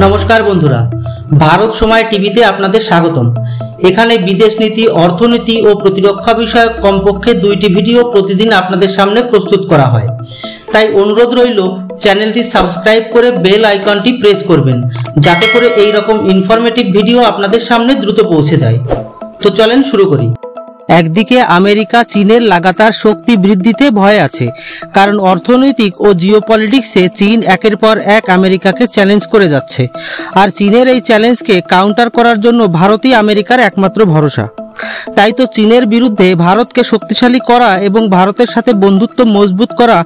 নমস্কার বন্ধুরা, ভারত সময় টিভিতে আপনাদের স্বাগতম। এখানে বিদেশ নীতি, অর্থনীতি ও প্রতিরক্ষা বিষয়ক কমপক্ষে 2টি ভিডিও প্রতিদিন আপনাদের সামনে প্রস্তুত করা হয়। তাই অনুরোধ রইল চ্যানেলটি সাবস্ক্রাইব করে বেল আইকনটি প্রেস করবেন, যাতে করে এই রকম ইনফরমেটিভ ভিডিও আপনাদের সামনে দ্রুত পৌঁছে যায়। তো চলেন শুরু করি। একদিকে আমেরিকা চীনের লাগাতার শক্তি বৃদ্ধিতে ভয় আছে, কারণ অর্থনৈতিক ও জিওপলিটিক্সে চীন একের পর এক আমেরিকাকে চ্যালেঞ্জ করে যাচ্ছে। আর চীনের এই চ্যালেঞ্জকে কাউন্টার করার জন্য ভারতই আমেরিকার একমাত্র ভরসা। তাই তো চীনের বিরুদ্ধে ভারতকে শক্তিশালী করা এবং ভারতের সাথে বন্ধুত্ব মজবুত করা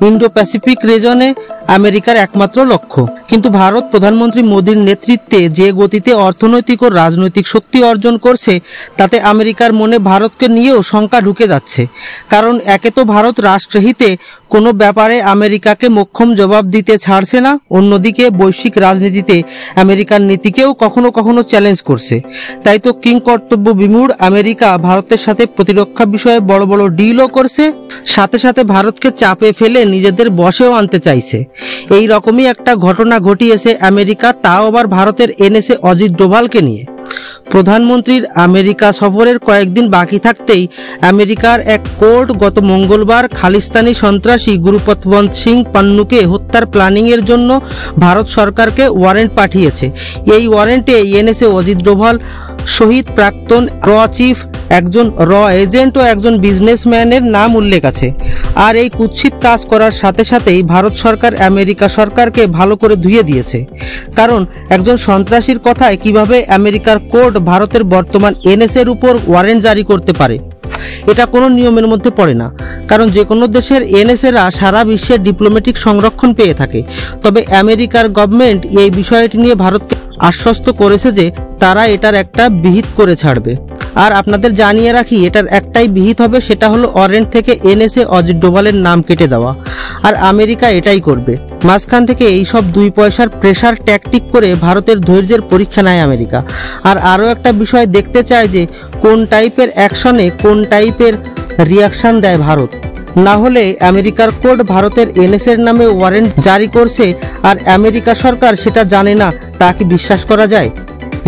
ইন্ডো প্যাসিফিক রিজনে আমেরিকার একমাত্র লক্ষ্য। কিন্তু ভারত প্রধানমন্ত্রী মোদীর নেতৃত্বে যে গতিতে অর্থনৈতিক ও রাজনৈতিক শক্তি অর্জন করছে, তাতে আমেরিকার মনে ভারতকে নিয়েও শঙ্কা ঢুকে যাচ্ছে। কারণ একে তো ভারত রাষ্ট্রহিতে কোনো ব্যাপারে আমেরিকাকে মোক্ষম জবাব দিতে ছাড়ছে না, অন্যদিকে বৈশ্বিক রাজনীতিতে আমেরিকার নীতিকেও কখনো কখনো চ্যালেঞ্জ করছে। তাই তো কিং কর্তব্য বিমূঢ় আমেরিকা ভারতের সাথে প্রতিরক্ষা বিষয়ে বড় বড় ডিলও করছে, সাথে সাথে ভারতকে চাপে ফেলে নিজেদের বশেও আনতে চাইছে। এই রকমই একটা ঘটনা ঘটিয়েছে আমেরিকা, তাও আবার ভারতের এনএসএ অজিত ডোভালকে নিয়ে। প্রধানমন্ত্রীর আমেরিকা সফরের কয়েকদিন বাকি থাকতেই আমেরিকার এক কোর্ট গত মঙ্গলবার খালিস্তানি সন্ত্রাসী গুরুপতবন্ত সিং পান্নুকে হত্যার প্ল্যানিংয়ের জন্য ভারত সরকারকে ওয়ারেন্ট পাঠিয়েছে। এই ওয়ারেন্টে এনএসএ অজিত ডোভাল শহীদ প্রাক্তন র চিফ, একজন র এজেন্ট ও একজন বিজনেসম্যানের নাম উল্লেখ আছে। আর এই কুৎসিত কাজ করার সাথে সাথেই ভারত সরকার আমেরিকা সরকারকে ভালো করে ধুয়ে দিয়েছে। কারণ একজন সন্ত্রাসীর কথায় কিভাবে আমেরিকার কোর্ট ভারতের বর্তমান এনএসএর উপর ওয়ারেন্ট জারি করতে পারে, এটা কোনো নিয়মের মধ্যে পড়ে না। কারণ যে কোনো দেশের এনএসএরা সারা বিশ্বের ডিপ্লোম্যাটিক সংরক্ষণ পেয়ে থাকে। তবে আমেরিকার গভর্নমেন্ট এই বিষয়টি নিয়ে ভারতকে আশ্বস্ত করেছে যে তারা এটার একটা বিহিত করে ছাড়বে। আর আপনাদের জানিয়ে রাখি, এটার একটাই বিহিত হবে, সেটা হলো ওয়ারেন্ট থেকে এনএসএ অজিত ডোভালের নাম কেটে দেওয়া। আর আমেরিকা এটাই করবে। মাঝখান থেকে এইসব 2 পয়সার প্রেসার ট্যাকটিক করে ভারতের ধৈর্যের পরীক্ষা নেয় আমেরিকা। আর আরও একটা বিষয় দেখতে চায় যে কোন টাইপের অ্যাকশনে কোন টাইপের রিয়াকশন দেয় ভারত। না হলে আমেরিকার কোর্ট ভারতের এনএসএর নামে ওয়ারেন্ট জারি করছে আর আমেরিকা সরকার সেটা জানে না, তা কি বিশ্বাস করা যায়?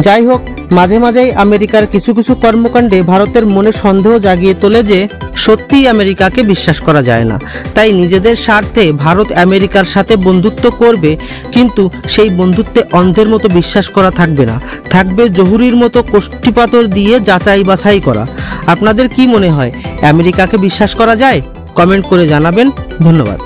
যাই হোক, মাঝে মাঝেই আমেরিকার কিছু কিছু কর্মকাণ্ডে ভারতের মনে সন্দেহ জাগিয়ে তোলে যে সত্যিই আমেরিকাকে বিশ্বাস করা যায় না। তাই নিজেদের স্বার্থে ভারত আমেরিকার সাথে বন্ধুত্ব করবে, কিন্তু সেই বন্ধুত্বে অন্ধের মতো বিশ্বাস করা থাকবে না, থাকবে জহুরির মতো কোষ্ঠীপাতর দিয়ে যাচাই বাছাই করা। আপনাদের কি মনে হয়, আমেরিকাকে বিশ্বাস করা যায়? কমেন্ট করে জানাবেন। ধন্যবাদ।